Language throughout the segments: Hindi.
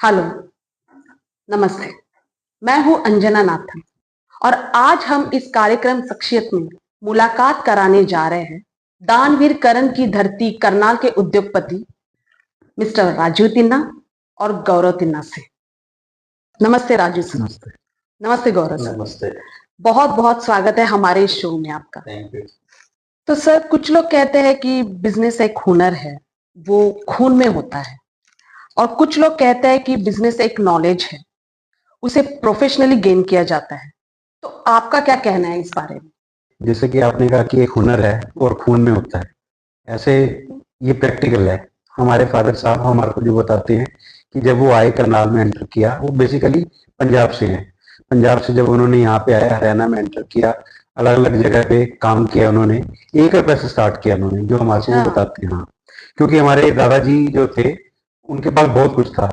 हेलो, नमस्ते। मैं हूं अंजना नाथन और आज हम इस कार्यक्रम शख्सियत में मुलाकात कराने जा रहे हैं दानवीर करण की धरती करनाल के उद्योगपति मिस्टर राजू तिन्ना और गौरव तिन्ना से। नमस्ते राजू सर। नमस्ते। नमस्ते गौरव सर। नमस्ते। बहुत बहुत स्वागत है हमारे इस शो में आपका। Thank you. तो सर, कुछ लोग कहते हैं कि बिजनेस एक हुनर है, वो खून में होता है, और कुछ लोग कहते हैं कि बिजनेस एक नॉलेज है, उसे प्रोफेशनली गेन किया जाता है। तो आपका क्या कहना है इस बारे में? जैसे कि आपने कहा कि एक हुनर है और खून में होता है, ऐसे ये प्रैक्टिकल है। हमारे फादर साहब हमारे को जो बताते हैं कि जब वो आए करनाल में एंटर किया, वो बेसिकली पंजाब से हैं। पंजाब से जब उन्होंने यहाँ पे आया, हरियाणा में एंटर किया, अलग अलग जगह पे काम किया उन्होंने। 1 रुपए से स्टार्ट किया उन्होंने, जो हमारे को वो अच्छा। बताते हैं। हाँ, क्योंकि हमारे दादाजी जो थे, उनके पास बहुत कुछ था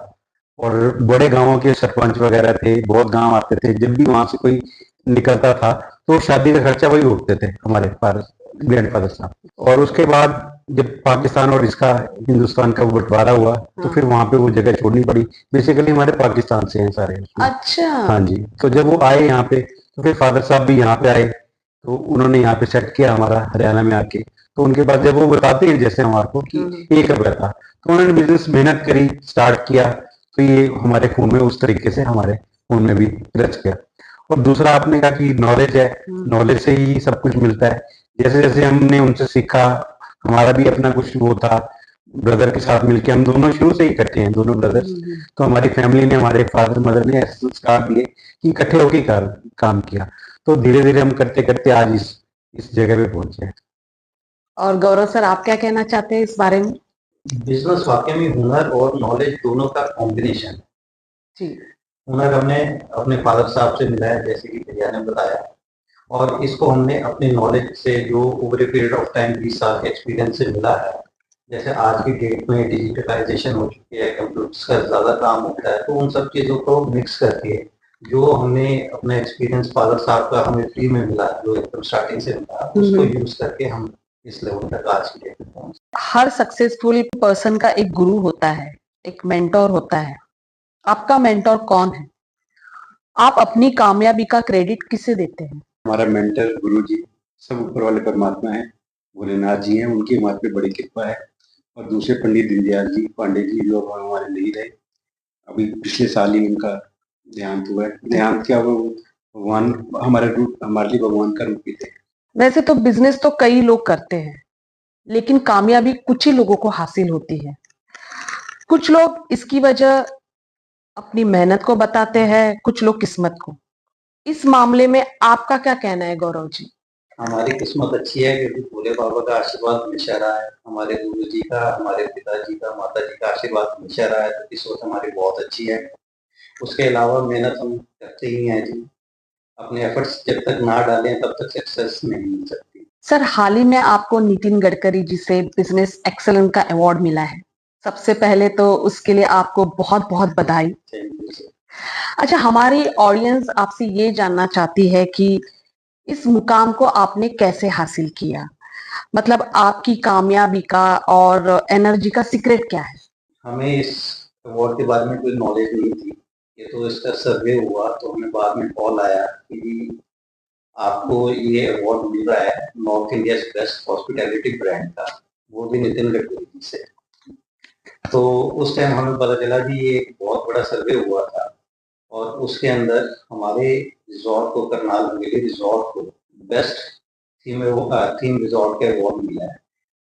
और बड़े गांवों के सरपंच वगैरह थे, बहुत गांव आते थे। जब भी वहां से कोई निकलता था तो शादी का खर्चा वही उठते थे, हमारे फादर, ग्रैंडफादर साहब। और उसके बाद जब पाकिस्तान और इसका हिंदुस्तान का बंटवारा हुआ, तो फिर वहां पे वो जगह छोड़नी पड़ी। बेसिकली हमारे पाकिस्तान से हैं सारे उसमें। अच्छा। हाँ जी। तो जब वो आए यहाँ पे, तो फिर फादर साहब भी यहाँ पे आए, तो उन्होंने यहाँ पे सेट किया हमारा हरियाणा में आके। तो उनके बाद जब वो बताते हैं जैसे हमारे को कि 1 रुपया था, तो उन्होंने बिजनेस मेहनत करी, स्टार्ट किया, तो ये हमारे खून में उस तरीके से हमारे खून में भी रच गया। और दूसरा आपने कहा कि नॉलेज है, नॉलेज से ही सब कुछ मिलता है। जैसे जैसे हमने उनसे सीखा, हमारा भी अपना कुछ वो था, ब्रदर के साथ मिलके हम दोनों शुरू से ही इकट्ठे हैं, दोनों ब्रदर्स। तो हमारी फैमिली ने, हमारे फादर मदर ने ऐसे संस्कार दिए कि इकट्ठे होकर काम किया। तो धीरे धीरे हम करते करते आज इस जगह पे पहुंचे हैं। और गौरव सर, आप क्या कहना चाहते हैं इस बारे में? बिजनेस वाकई में हुनर और नॉलेज दोनों का कॉम्बिनेशन है। जी। हुनर हमने अपने फादर साहब से मिला है, जैसे कि भैया ने बताया, और इसको हमने अपने नॉलेज से, जो over a period of time 20 साल के एक्सपीरियंस से मिला है। जैसे आज की डेट में डिजिटलाइजेशन हो चुकी है, कंप्यूटर्स का ज़्यादा काम होता है, तो उन सब चीज़ों को मिक्स करके जो हमने अपना एक्सपीरियंस फादर साहब का हमें फ्री में मिला, जो एकदम स्टार्टिंग से मिला, उसको यूज़ करके हम इस लेवल तक आज की डेट में पहुंचे। हर सक्सेसफुल पर्सन का एक गुरु होता है, एक मेंटोर होता है। आपका मेंटोर कौन है? आप अपनी कामयाबी का क्रेडिट किसे देते हैं? हमारा मेंटर गुरु जी, सब ऊपर वाले परमात्मा है, भोलेनाथ जी हैं, उनकी हमारे पे बड़ी कृपा है। और दूसरे पंडित दीनदयाल जी पांडे जी, जो अब हमारे नहीं रहे, अभी पिछले साल ही उनका देहांत हुआ है। देहांत क्या, वो भगवान, हमारे लिए भगवान का रूप ही थे। वैसे तो बिजनेस तो कई लोग करते हैं, लेकिन कामयाबी कुछ ही लोगों को हासिल होती है। कुछ लोग इसकी वजह अपनी मेहनत को बताते हैं, कुछ लोग किस्मत को। इस मामले में आपका क्या कहना है गौरव जी? हमारी किस्मत अच्छी है क्योंकि भोले बाबा का आशीर्वाद हमेशा रहा है, हमारे गुरु जी का, हमारे पिताजी का, माता जी का आशीर्वाद हमेशा रहा है, तो किस्मत हमारी बहुत अच्छी है। उसके अलावा मेहनत हम करते ही हैं जी। अपने एफर्ट्स जब तक ना डालें तब तक सक्सेस नहीं मिल सकती। सर, हाल ही में आपको नितिन गडकरी जी से बिजनेस एक्सेलेंट का अवार्ड मिला है। सबसे पहले तो उसके लिए आपको बहुत बहुत बधाई। अच्छा, हमारी ऑडियंस आपसे ये जानना चाहती है कि इस मुकाम को आपने कैसे हासिल किया? मतलब आपकी कामयाबी का और एनर्जी का सीक्रेट क्या है? हमें इस अवार्ड के बारे में कोई नॉलेज नहीं थी। ये तो इसका सर्वे हुआ तो हमें बाद में कॉल आया कि आपको ये अवार्ड मिल रहा है north India best hospitality brand का, वो भी नितिन गडकरी जी से। तो उस टाइम हमें पता चला कि ये एक बहुत बड़ा सर्वे हुआ था और उसके अंदर हमारे रिजॉर्ट को, करनाल हवेली रिजॉर्ट को बेस्ट थीम रिजॉर्ट का अवार्ड मिला है।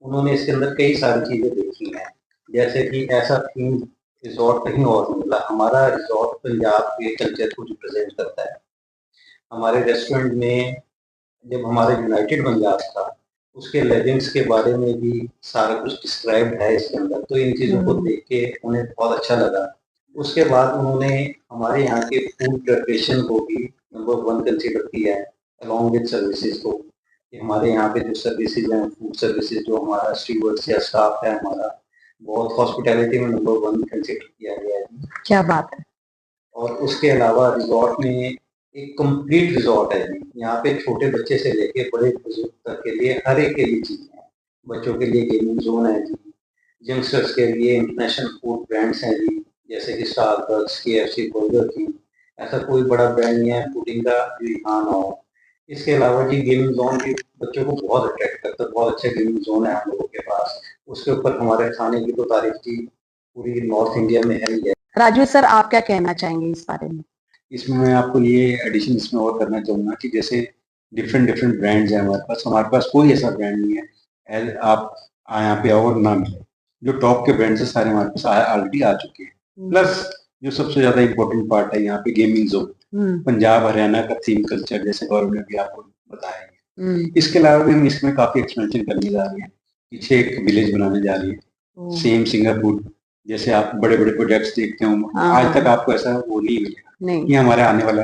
उन्होंने इसके अंदर कई सारी चीजें देखी हैं, जैसे कि ऐसा थीम रिजॉर्ट कहीं और नहीं मिला। हमारा रिजॉर्ट पंजाब के कल्चर को रिप्रेजेंट करता है। हमारे रेस्टोरेंट में जब हमारा यूनाइटेड पंजाब था, उसके लेजेंड्स के बारे में भी सारा कुछ डिस्क्राइब्ड है इसके अंदर। तो इन चीज़ों को देख के उन्हें बहुत अच्छा लगा। उसके बाद उन्होंने हमारे यहाँ के फूड प्रिपरेशन को भी नंबर 1 कंसीडर किया है, अलॉन्ग विद सर्विसेज को, कि हमारे यहाँ पे जो सर्विसेज हैं, फूड सर्विसेज, जो हमारा स्टीवर्ड्स या स्टाफ है हमारा, बहुत हॉस्पिटैलिटी में नंबर 1 कंसीडर किया गया है। क्या बात है। और उसके अलावा रिजॉर्ट में एक कंप्लीट रिजॉर्ट है। यहाँ पे छोटे बच्चे से लेके बड़े बुजुर्ग तक के लिए हर एक के लिए चीजें हैं। बच्चों के लिए गेमिंग जोन है जी, यंगस्टर्स के लिए इंटरनेशनल फूड ब्रांड्स हैं जी, जैसे कि स्टारबक्स, KFC, बर्गर किंग, ऐसा कोई बड़ा ब्रांड नहीं है पुडिंग का जो यहाँ ना हो। इसके अलावा जी गेमिंग जोन भी बच्चों को बहुत अट्रैक्ट करता है, बहुत अच्छा गेमिंग जोन है हम लोगों के पास। उसके ऊपर हमारे खाने की तो तारीफ की पूरी नॉर्थ इंडिया में है ही है। राजू सर, आप क्या कहना चाहेंगे इस बारे में? इसमें मैं आपको ये एडिशन इसमें और करना चाहूँगा कि जैसे डिफरेंट डिफरेंट ब्रांड्स हैं हमारे पास कोई ऐसा ब्रांड नहीं है आप यहाँ पे आओ और ना मिले। जो टॉप के ब्रांड्स हैं सारे हमारे पास ऑलरेडी आ चुके हैं। प्लस जो सबसे ज्यादा इम्पोर्टेंट पार्ट है यहाँ पे गेमिंग जोन, पंजाब हरियाणा का थीम कल्चर जैसे गौरव ने भी आपको बताया। इसके अलावा भी हम इसमें काफी एक्सपेंशन करने जा रहे हैं। पीछे एक विलेज बनाने जा रही है सेम सिंगापुर जैसे आप बड़े बड़े प्रोजेक्ट्स देखते हो। आज तक आपको ऐसा वो नहीं मिलेगा। ये हमारे आने वाला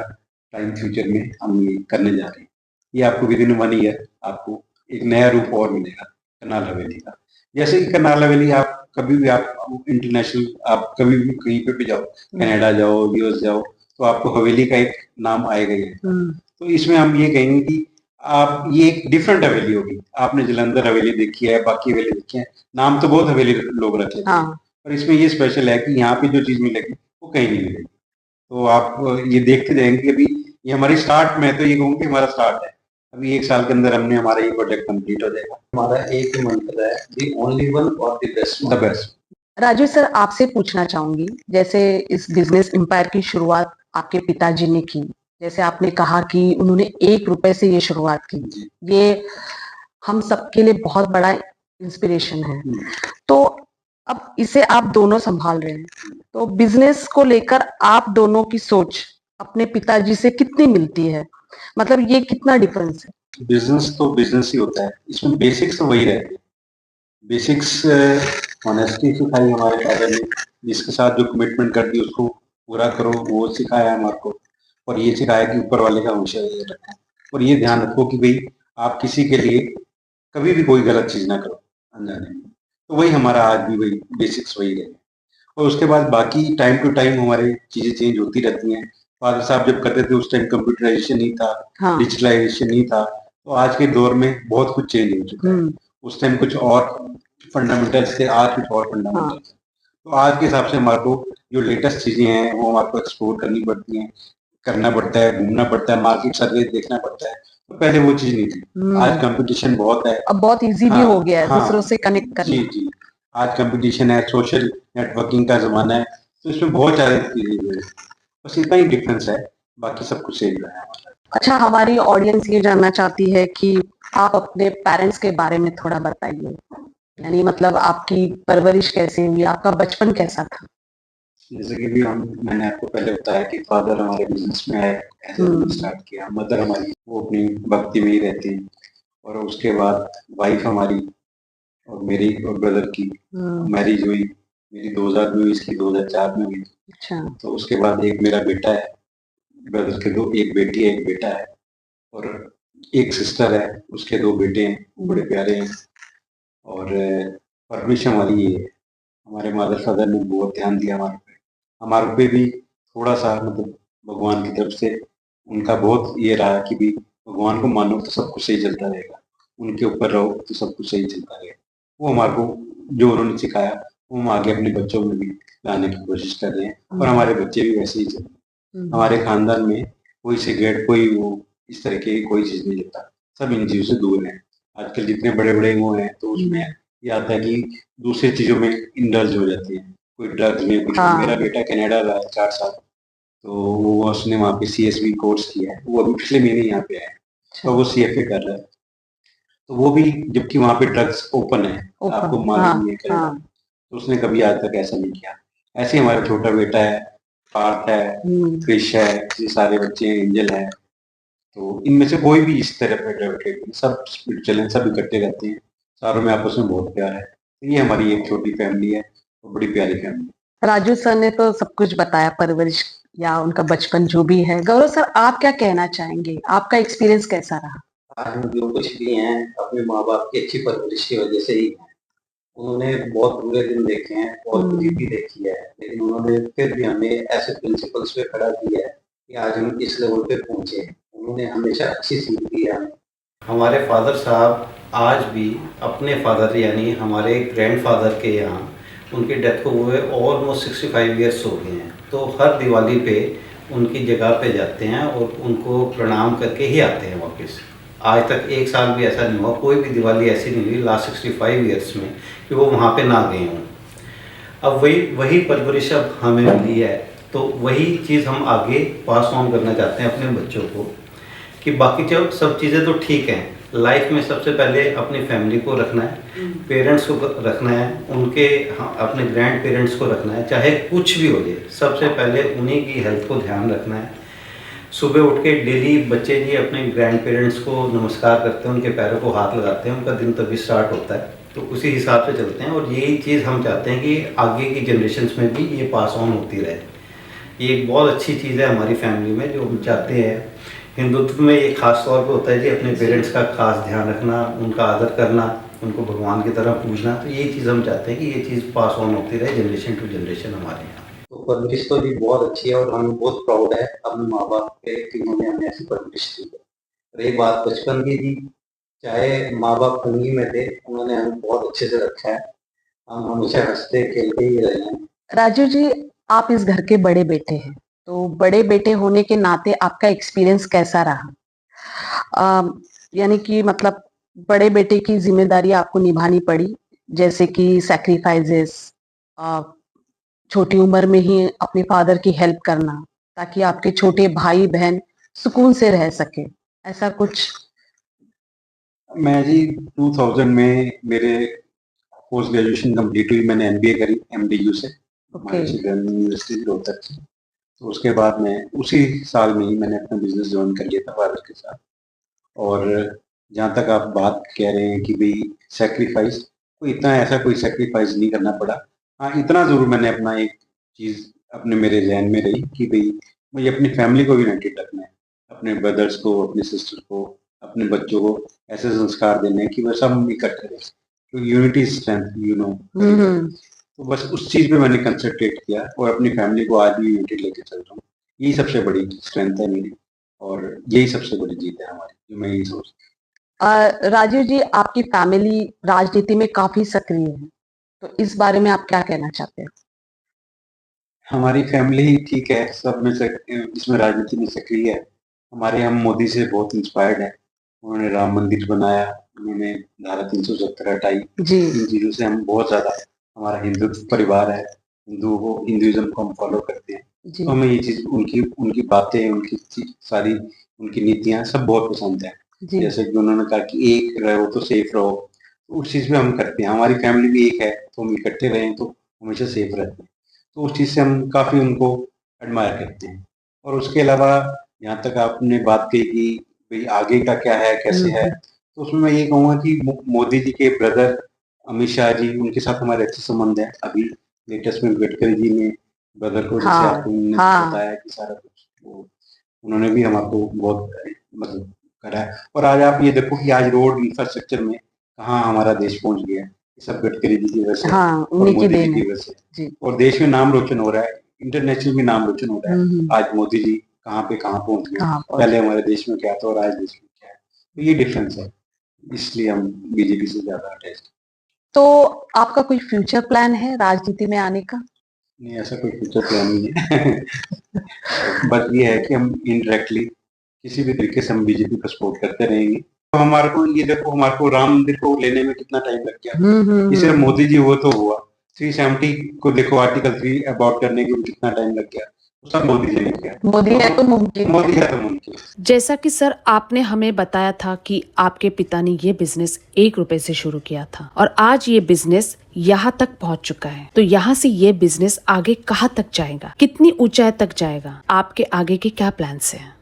टाइम फ्यूचर में हम ये करने जा रहे हैं। ये आपको विद इन 1 ईयर आपको एक नया रूप और मिलेगा करनाल हवेली का। जैसे कि करनाल हवेली आप कभी भी आप इंटरनेशनल आप कभी भी कहीं पे भी जाओ, कनाडा जाओ, यूएस जाओ, तो आपको हवेली का एक नाम आएगा ही। तो इसमें हम ये कहेंगे कि आप ये एक डिफरेंट हवेली होगी। आपने जलंधर हवेली देखी है, बाकी हवेली देखी है, नाम तो बहुत हवेली लोग रख लेते हैं, पर इसमें ये स्पेशल है कि यहाँ पे जो चीज मिलेगी वो कहीं नहीं मिलेगी। तो आप ये देखते जाएंगे कि अभी ये हमारी स्टार्ट में तो ये कहूँगी हमारा स्टार्ट है। अभी 1 साल के अंदर हमने हमारा ये प्रोजेक्ट कंप्लीट हो जाएगा। हमारा एक ही मंत्र है, द ओनली वन और the best. The best. Raju sir, आपसे पूछना चाहूंगी, जैसे इस बिजनेस एम्पायर की शुरुआत आपके पिताजी ने की, जैसे आपने कहा कि उन्होंने 1 रुपए से ये शुरुआत की, ये हम सबके लिए बहुत बड़ा इंस्पिरेशन है। तो अब इसे आप दोनों संभाल रहे हैं, तो बिजनेस को लेकर आप दोनों की सोच अपने पिताजी से कितनी मिलती है? मतलब ये कितना डिफरेंस है? बिजनेस तो बिजनेस ही होता है, इसमें बेसिक्स तो वही रहते हैं। बेसिक्स ऑनेस्टी सिखाई हमारे फादर ने, जिसके साथ जो कमिटमेंट कर दी उसको पूरा करो, वो सिखाया हमारे। और ये सिखाया कि ऊपर वाले का हमेशा ये रखो और ये ध्यान रखो कि भाई आप किसी के लिए कभी भी कोई गलत चीज ना करो अनजाने में। तो वही हमारा आज भी वही बेसिक्स वही है। और उसके बाद बाकी टाइम टू टाइम हमारी चीजें चेंज होती रहती हैं। फादर साहब जब करते थे उस टाइम कंप्यूटराइजेशन नहीं था, डिजिटलाइजेशन नहीं था। तो आज के दौर में बहुत कुछ चेंज हो चुका है। उस टाइम कुछ और फंडामेंटल्स थे, आज कुछ और फंडामेंटल्स। तो आज के हिसाब से हमारे को जो लेटेस्ट चीजें हैं वो हमारे को एक्सप्लोर करनी पड़ती हैं, करना पड़ता है, घूमना पड़ता है, मार्केट सर्वे देखना पड़ता है। तो पहले वो चीज नहीं थी। आज कंपटीशन बहुत है, अब बहुत इजी भी हो गया है दूसरों से कनेक्ट करना। जी जी, आज कंपटीशन है, सोशल नेटवर्किंग का जमाना है, तो इसमें बहुत ज्यादा चीजें है। बस इतना ही डिफरेंस है, बाकी सब कुछ सेम है। अच्छा, हमारी ऑडियंस ये जानना चाहती है कि आप अपने पेरेंट्स के बारे में थोड़ा बताइए, यानी मतलब आपकी परवरिश कैसे हुई, आपका बचपन कैसा था? जैसे कि भी मैंने आपको पहले बताया कि फादर हमारे बिजनेस में आए, ऐसे स्टार्ट किया। मदर हमारी वो अपनी भक्ति में ही रहती है। और उसके बाद वाइफ हमारी और मेरी और ब्रदर की मैरिज हुई। मेरी 2000 में हुई, इसकी 2004 में हुई। अच्छा। तो उसके बाद एक मेरा बेटा है, ब्रदर के 2, एक बेटी है, एक बेटा है, और एक सिस्टर है, उसके 2 बेटे हैं, बड़े प्यारे हैं। और परवरिश हमारी ये है, हमारे मदर फादर ने बहुत ध्यान दिया हमारे पे भी थोड़ा सा, मतलब भगवान की तरफ से उनका बहुत ये रहा कि भी भगवान को मानो तो सब कुछ सही चलता रहेगा, उनके ऊपर रहो तो सब कुछ सही चलता रहेगा। वो हमारे को जो उन्होंने सिखाया वो हम आगे अपने बच्चों में भी लाने की कोशिश कर रहे हैं। और हमारे बच्चे भी वैसे ही चलते हैं। हमारे खानदान में कोई सिगरेट, कोई वो इस तरह की कोई चीज नहीं लेता, सब इन चीजों से दूर है। आजकल जितने बड़े बड़े वो हैं तो उसमें ये आता है कि दूसरी चीजों में इंडल्ज हो जाती है, कोई ड्रग्स में कुछ। मेरा बेटा कनाडा रहा है 4 साल, तो वो उसने वहाँ पे CSV कोर्स किया है, वो अभी पिछले महीने यहाँ पे आया, तो वो CFA कर रहा है। तो वो भी, जबकि वहाँ पे ड्रग्स ओपन है, आपको मालूम नहीं है, तो उसने कभी आज तक ऐसा नहीं किया। ऐसे हमारा छोटा बेटा है, पार्थ है, क्रिश है, ये सारे बच्चे हैं, एंजल है। तो इनमें से कोई भी इस तरह पे सब स्पिरिचुअल हैं, सब इकट्ठे रहते हैं, सारों में आपस में बहुत प्यार है। तो ये हमारी एक छोटी फैमिली है और बड़ी प्यारी फैमिली। राजू सर ने तो सब कुछ बताया, परवरिश या उनका बचपन जो भी है। गौरव सर, आप क्या कहना चाहेंगे, आपका एक्सपीरियंस कैसा रहा? आज हम जो कुछ भी हैं अपने माँ बाप की अच्छी परवरिश की वजह से ही हैं। उन्होंने बहुत बुरे दिन देखे हैं, बहुत गरीबी देखी है, लेकिन उन्होंने फिर भी हमें ऐसे प्रिंसिपल्स पे खड़ा किया है कि आज हम इस लेवल पे पहुंचे हैं। उन्होंने हमेशा अच्छी सीख दी है हमें। हमारे फादर साहब आज भी अपने फादर यानी हमारे ग्रैंडफादर के यहाँ उनकी डेथ को हुए ऑलमोस्ट 65 ईयर्स हो गए हैं। तो हर दिवाली पे उनकी जगह पे जाते हैं और उनको प्रणाम करके ही आते हैं वापस। आज तक एक साल भी ऐसा नहीं हुआ, कोई भी दिवाली ऐसी नहीं हुई लास्ट 65 ईयर्स में कि वो वहाँ पे ना गए हों। अब वही परवरिश अब हमें मिली है, तो वही चीज़ हम आगे पास ऑन करना चाहते हैं अपने बच्चों को, कि बाकी जो सब चीज़ें तो ठीक हैं, लाइफ में सबसे पहले अपनी फैमिली को रखना है, पेरेंट्स को रखना है, उनके अपने ग्रैंड पेरेंट्स को रखना है, चाहे कुछ भी हो जाए, सबसे पहले उन्हीं की हेल्थ को ध्यान रखना है। सुबह उठ के डेली बच्चे जी अपने ग्रैंड पेरेंट्स को नमस्कार करते हैं, उनके पैरों को हाथ लगाते हैं, उनका दिन तभी स्टार्ट होता है। तो उसी हिसाब से चलते हैं और यही चीज़ हम चाहते हैं कि आगे की जनरेशन्स में भी ये पास ऑन होती रहे। ये एक बहुत अच्छी चीज़ है हमारी फैमिली में, जो हम चाहते हैं। हिंदुत्व में ये खास तौर पे होता है कि अपने पेरेंट्स का खास ध्यान रखना, उनका आदर करना, उनको भगवान की तरह पूजना। तो यही चीज़ हम चाहते हैं कि ये चीज़ पास ऑन होती रहे जनरेशन टू जनरेशन हमारे यहाँ। तो परवरिश तो जी बहुत अच्छी है और हमें बहुत प्राउड है अपने माँ बाप पे कि उन्होंने हमें ऐसी परवरिश दी है। रही बात बचपन की जी, चाहे माँ बाप तंगी में थे, उन्होंने हमें बहुत अच्छे से रखा है। हम हमेशा हंसते खेलते ही रहे हैं। राजू जी, आप इस घर के बड़े बेटे हैं, तो बड़े बेटे होने के नाते आपका एक्सपीरियंस कैसा रहा? यानी कि मतलब बड़े बेटे की जिम्मेदारी आपको निभानी पड़ी, जैसे कि सैक्रिफाइसेस, छोटी उम्र में ही अपने फादर की हेल्प करना, ताकि आपके छोटे भाई बहन सुकून से रह सके, ऐसा कुछ? मैं जी 2000 में मेरे पोस्ट ग्रेजुएशन कंप्लीट हुई, मैंने एमबीए करी एमडीयू से, हमारे यूनिवर्सिटी रोहतक से। तो उसके बाद मैं उसी साल में ही मैंने अपना बिजनेस ज्वाइन कर लिया था फादर के साथ। और जहाँ तक आप बात कह रहे हैं कि भाई सेक्रीफाइस, तो इतना ऐसा कोई सेक्रीफाइस नहीं करना पड़ा। हाँ, इतना ज़रूर मैंने अपना एक चीज़ अपने मेरे जहन में रही कि भाई मुझे अपनी फैमिली को भी यूनाइटेड रखना है, अपने ब्रदर्स को, अपने सिस्टर को, अपने बच्चों को ऐसे संस्कार देने हैं कि वह सब इकट्ठे रहें। तो unity is strength, you know. तो बस उस चीज़ पे मैंने कंसंट्रेट किया और अपनी फैमिली को आज भी यूनाइटेड लेके चल रहा हूँ। यही सबसे बड़ी स्ट्रेंथ है मेरी और यही सबसे बड़ी जीत है हमारी, जो मैं यही सोचता हूँ। राजीव जी, आपकी फैमिली राजनीति में काफी सक्रिय है, तो इस बारे में आप क्या कहना चाहते हैं? हमारी फैमिली ठीक है, सब में से इसमें राजनीति में सक्रिय है। हमारे हम मोदी से बहुत इंस्पायर्ड है। उन्होंने राम मंदिर बनाया, उन्होंने धारा 370 हटाई। इन चीज़ों से हम बहुत ज़्यादा, हमारा हिंदुत्व परिवार है, हिंदुइज्म को हम फॉलो करते हैं। तो हमें ये चीज़, उनकी बातें, उनकी सारी उनकी नीतियाँ सब बहुत पसंद है। जैसे कि उन्होंने कहा कि एक रहो तो सेफ रहो, तो उस चीज़ पे हम करते हैं। हमारी फैमिली भी एक है, तो हम इकट्ठे रहें तो हमेशा सेफ रहते हैं। तो उस चीज़ से हम काफ़ी उनको एडमायर करते हैं। और उसके अलावा यहाँ तक आपने बात कही कि भाई आगे का क्या है, कैसे है, तो उसमें मैं ये कहूँगा कि मोदी जी के ब्रदर अमित शाह जी, उनके साथ हमारे अच्छे संबंध है। अभी लेटेस्ट में गडकरी जी ने ब्रदर को, जैसे आपको बताया कि सारा कुछ, वो उन्होंने भी हमको बहुत मतलब करा है। और आज आप ये देखो कि आज रोड इंफ्रास्ट्रक्चर में कहाँ हमारा देश पहुंच गया है, सब गडकरी जी की वजह से, और मोदी जी की वजह से। और देश में नाम रोशन हो रहा है, इंटरनेशनल भी नाम रोशन हो रहा है। आज मोदी जी कहाँ पहुंच गए, पहले हमारे देश में क्या था और आज देश में क्या है, तो ये डिफरेंस है। इसलिए हम बीजेपी से ज्यादा अटैच। तो आपका कोई फ्यूचर प्लान है राजनीति में आने का? नहीं, ऐसा कोई फ्यूचर प्लान नहीं है। बस ये है कि हम इनडायरेक्टली किसी भी तरीके से हम बीजेपी को सपोर्ट करते रहेंगे। तो हमारे को ये देखो, हमारे को राम मंदिर को लेने में कितना टाइम लग गया, ये सिर्फ मोदी जी हुआ तो हुआ। 370 को देखो, आर्टिकल 3 अबॉर्ट करने के लिए कितना टाइम लग गया, सब मोदी जी ने किया। मोदी है तो मुमकिन। मोदी है तो मुमकिन। जैसा कि सर आपने हमें बताया था कि आपके पिता ने ये बिजनेस 1 रुपए से शुरू किया था और आज ये बिजनेस यहाँ तक पहुँच चुका है, तो यहाँ से ये बिजनेस आगे कहाँ तक जाएगा, कितनी ऊंचाई तक जाएगा, आपके आगे के क्या प्लान्स हैं?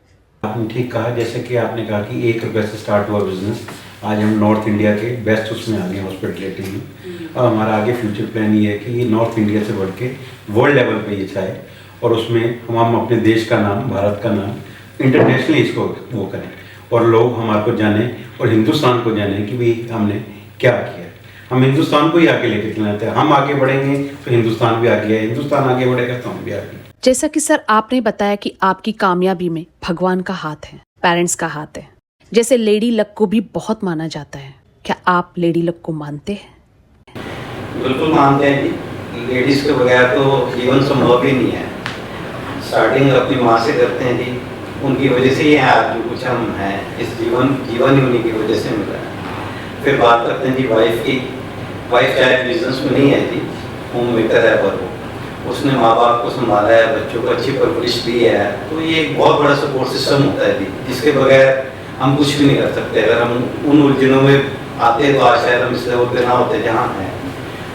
आपने ठीक कहा, जैसे कि आपने कहा कि 1 रुपए से स्टार्ट हुआ बिजनेस, आज हम नॉर्थ इंडिया के बेस्ट उसमें आ गए हॉस्पिटलिटी में। अब हमारा आगे फ्यूचर प्लान ये है कि ये नॉर्थ इंडिया से बढ़ के वर्ल्ड लेवल पे ये चाहे और उसमें हम अपने देश का नाम, भारत का नाम इंटरनेशनली इसको वो करें और लोग हमारे को जाने और हिंदुस्तान को जाने कि भाई हमने क्या किया। हम हिंदुस्तान को ही आगे लेके चलना चाहते हैं। हम आगे बढ़ेंगे तो हिंदुस्तान भी आगे है, हिंदुस्तान आगे बढ़ेगा तो हम भी आगे। जैसा कि सर आपने बताया कि आपकी कामयाबी में भगवान का हाथ है, पेरेंट्स का हाथ है, जैसे लेडी लक को भी बहुत माना जाता है, क्या आप लेडी लक को मानते हैं? बिल्कुल मानते हैं जी। लेडीज़ के बगैर तो जीवन संभव ही नहीं है। स्टार्टिंग अपनी माँ से करते हैं जी, उनकी वजह से ही है आज जो कुछ हम हैं, इस जीवन ही उन्हीं की वजह से मिला है। फिर बात करते हैं जी वाइफ की। वाइफ चाहे बिजनेस में नहीं है जी, होम मेकर है, पर वो उसने माँ बाप को संभाला है, बच्चों को अच्छी परवरिश दी है, तो ये एक बहुत बड़ा सपोर्ट सिस्टम होता है जी, जिसके बगैर हम कुछ भी नहीं कर सकते। अगर हम उन उलझनों में आते तो आज शायद हम इस लेवल पे ना होते जहाँ हैं।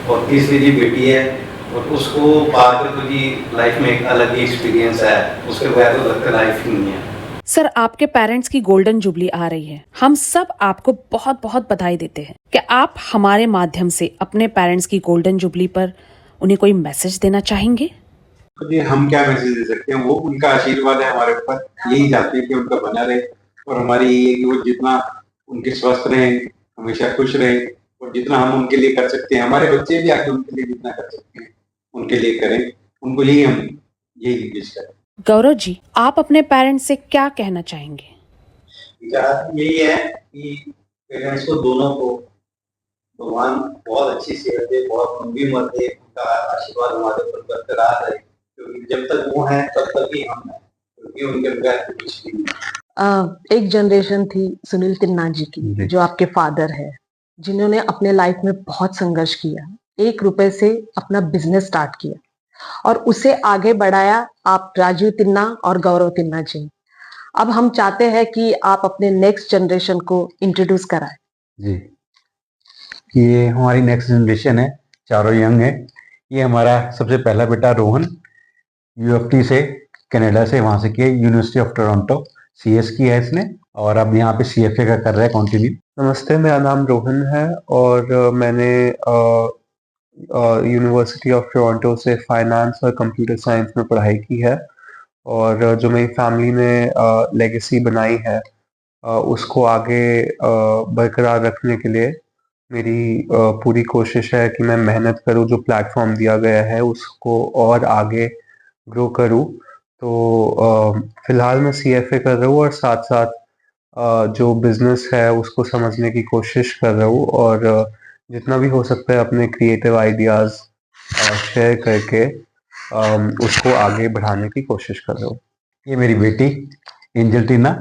और तीसरी जी बेटी है, और उसको पार कर तो जी लाइफ में एक अलग ही एक्सपीरियंस है, उसके बगैर तो लगता लाइफ ही नहीं है। सर, आपके पेरेंट्स की गोल्डन जुबली आ रही है। हम सब आपको बहुत बहुत बधाई देते हैं। क्या आप हमारे माध्यम से अपने पेरेंट्स की गोल्डन जुबली पर उन्हें कोई मैसेज देना चाहेंगे? तो जी हम क्या मैसेज दे सकते हैं, वो उनका आशीर्वाद है हमारे ऊपर, यही चाहते हैं कि उनका बना रहे, और हमारी ये है कि वो जितना उनके स्वस्थ रहे, हमेशा खुश रहे, और जितना हम उनके लिए कर सकते हैं, हमारे बच्चे भी आके उनके लिए जितना कर सकते हैं उनके लिए करें, उनको यही निर्देश करें। गौरव जी, आप अपने पेरेंट्स से क्या कहना चाहेंगे? यही है कि पेरेंट्स को दोनों को भगवान बहुत अच्छी सेहत दे, बहुत लंबी उम्र दे, उनका आशीर्वाद हमारे ऊपर बरकरार रहे, क्योंकि जब तक वो हैं तब तक ही हम हैं, क्योंकि उनके बगैर कुछ भी नहीं। एक जनरेशन थी सुनील तिन्ना जी की, जो आपके फादर है, जिन्होंने अपने लाइफ में बहुत संघर्ष किया, 1 रुपए से अपना बिजनेस स्टार्ट किया और उसे आगे बढ़ाया आप राजीव तिन्ना और गौरव तिन्ना जी। अब हम चाहते हैं कि आप अपने नेक्स्ट जनरेशन को इंट्रोड्यूस कराएं। जी, ये हमारी नेक्स्ट जनरेशन है, चारों यंग है। ये हमारा सबसे पहला बेटा रोहन यूएफटी से, कनाडा से, वहाँ से किया यूनिवर्सिटी ऑफ टोरंटो, सीएस की है इसने, और अब यहाँ पे सीएफए का कर रहा है कंटिन्यू। नमस्ते, मेरा नाम रोहन है और मैंने यूनिवर्सिटी ऑफ टोरंटो से फाइनेंस और कंप्यूटर साइंस में पढ़ाई की है, और जो मेरी फैमिली ने लेगेसी बनाई है उसको आगे बरकरार रखने के लिए मेरी पूरी कोशिश है कि मैं मेहनत करूं, जो प्लेटफॉर्म दिया गया है उसको और आगे ग्रो करूं। तो फिलहाल मैं सीएफए कर रहा हूँ और साथ साथ जो बिजनेस है उसको समझने की कोशिश कर रहा हूँ, और जितना भी हो सकता है अपने क्रिएटिव आइडियाज शेयर करके उसको आगे बढ़ाने की कोशिश कर रहा हूँ। ये मेरी बेटी एंजल टीना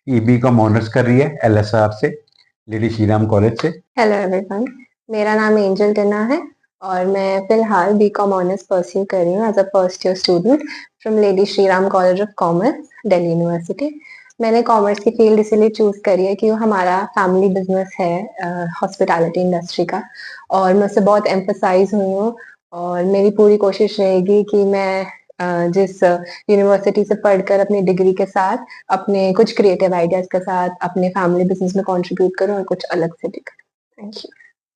ईबी कॉम ऑनर्स कर रही है एलएसआर से, लेडी श्री राम कॉलेज से। हेलो एवरीवन, मेरा नाम एंजल टिना है और मैं फिलहाल बीकॉम ऑनर्स परस्यू कर रही हूँ as a first year student from Lady Shri Ram College of Commerce, Delhi University. मैंने कॉमर्स की फील्ड इसीलिए चूज करी है कि वो हमारा फैमिली बिजनेस है हॉस्पिटैलिटी इंडस्ट्री का, और मैं उससे बहुत एम्फसाइज हुई हूँ, और मेरी पूरी कोशिश रहेगी कि मैं जिस यूनिवर्सिटी से पढ़कर अपनी डिग्री के साथ अपने कुछ क्रिएटिव आइडियाज के साथ अपने फैमिली बिजनेस में कंट्रीब्यूट करूं और कुछ अलग से भी करूं। Thank you.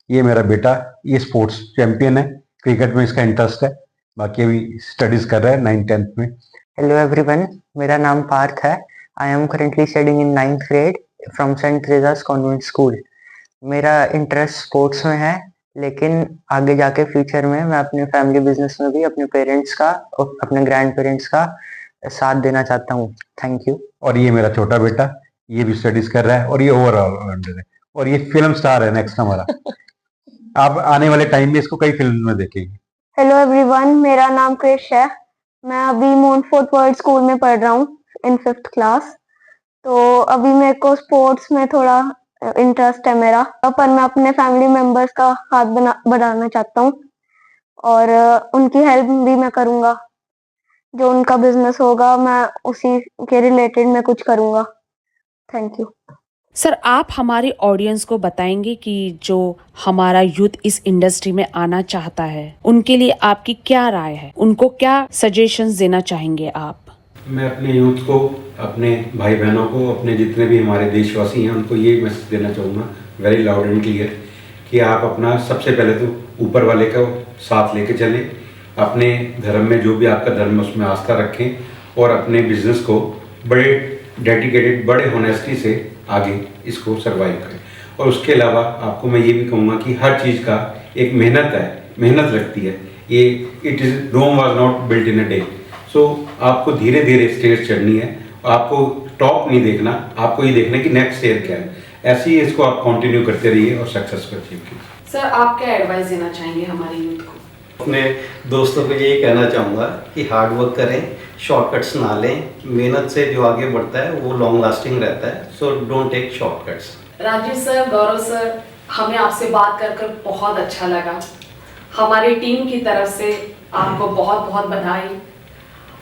ये मेरा बेटा, ये स्पोर्ट्स चैंपियन है, क्रिकेट में इसका इंटरेस्ट है, बाकी अभी स्टडीज कर रहा है 9th-10th में। हेलो एवरीवन, मेरा नाम पार्थ है। I am currently studying in 9th grade from Saint Theresa's convent school. मेरा इंटरेस्ट स्पोर्ट्स में है, लेकिन आगे जाके फ्यूचर में मैं अपने फैमिली बिजनेस में भी अपने पेरेंट्स का और अपने ग्रैंड पेरेंट्स का साथ देना चाहता हूँ। Thank you. और ये मेरा छोटा बेटा, ये भी स्टडीज कर रहा है, और ये ओवरऑल है, और ये फिल्म स्टार है नेक्स्ट हमारा। आप आने वाले टाइम में इसको कई फिल्म में देखेंगे। हेलो एवरीवन, मेरा नाम क्रिश है। मैं अभी मोंटफोर्ट वर्ल्ड स्कूल में पढ़ रहा हूँ इन 5th क्लास। तो अभी मेरे को स्पोर्ट्स में थोड़ा इंटरेस्ट है मेरा, पर मैं अपने फैमिली मेंबर्स का हाथ बढ़ाना चाहता हूँ और उनकी हेल्प भी मैं करूँगा। जो उनका बिजनेस होगा मैं उसी के रिलेटेड मैं कुछ करूँगा। Thank you. सर, आप हमारे ऑडियंस को बताएंगे कि जो हमारा यूथ इस इंडस्ट्री में आना चाहता है उनके लिए आपकी क्या राय है, उनको क्या सजेशंस देना चाहेंगे आप? मैं अपने यूथ को, अपने भाई बहनों को, अपने जितने भी हमारे देशवासी हैं उनको ये मैसेज देना चाहूँगा वेरी लाउड एंड क्लियर कि आप अपना सबसे पहले तो ऊपर वाले का साथ लेके चलें, अपने धर्म में जो भी आपका धर्म है उसमें आस्था रखें और अपने बिजनेस को बड़े डेडिकेटेड, बड़े होनेस्टी से आगे इसको सर्वाइव करें। और उसके अलावा आपको मैं ये भी कहूँगा कि हर चीज़ का एक मेहनत है, मेहनत लगती है। ये Rome was not built in a day. So आपको धीरे धीरे स्टेज चढ़नी है, आपको टॉप नहीं देखना, आपको ये देखना कि नेक्स्ट स्टेज क्या है। ऐसे ही इसको आप कंटिन्यू करते रहिए और सक्सेस को अचीव कीजिए। सर, आप क्या एडवाइस देना चाहेंगे हमारे यूथ को? अपने दोस्तों को यही कहना चाहूँगा कि हार्ड वर्क करें, शॉर्टकट्स ना लें। मेहनत से जो आगे बढ़ता है वो लॉन्ग लास्टिंग रहता है। So don't take shortcuts. Rajiv sir, Gaurav sir, हमें आपसे बात कर बहुत अच्छा लगा। हमारी टीम की तरफ से आपको बहुत बहुत बधाई,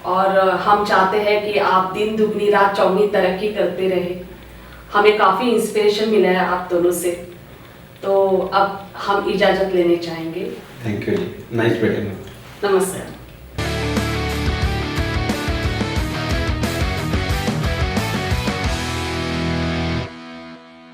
और हम चाहते हैं कि आप दिन दुगनी रात चौगनी तरक्की करते रहे। हमें काफ़ी इंस्पिरेशन मिला है आप दोनों से। तो अब हम इजाज़त लेने चाहेंगे। थैंक यू जी, नाइस मीटिंग। नमस्कार।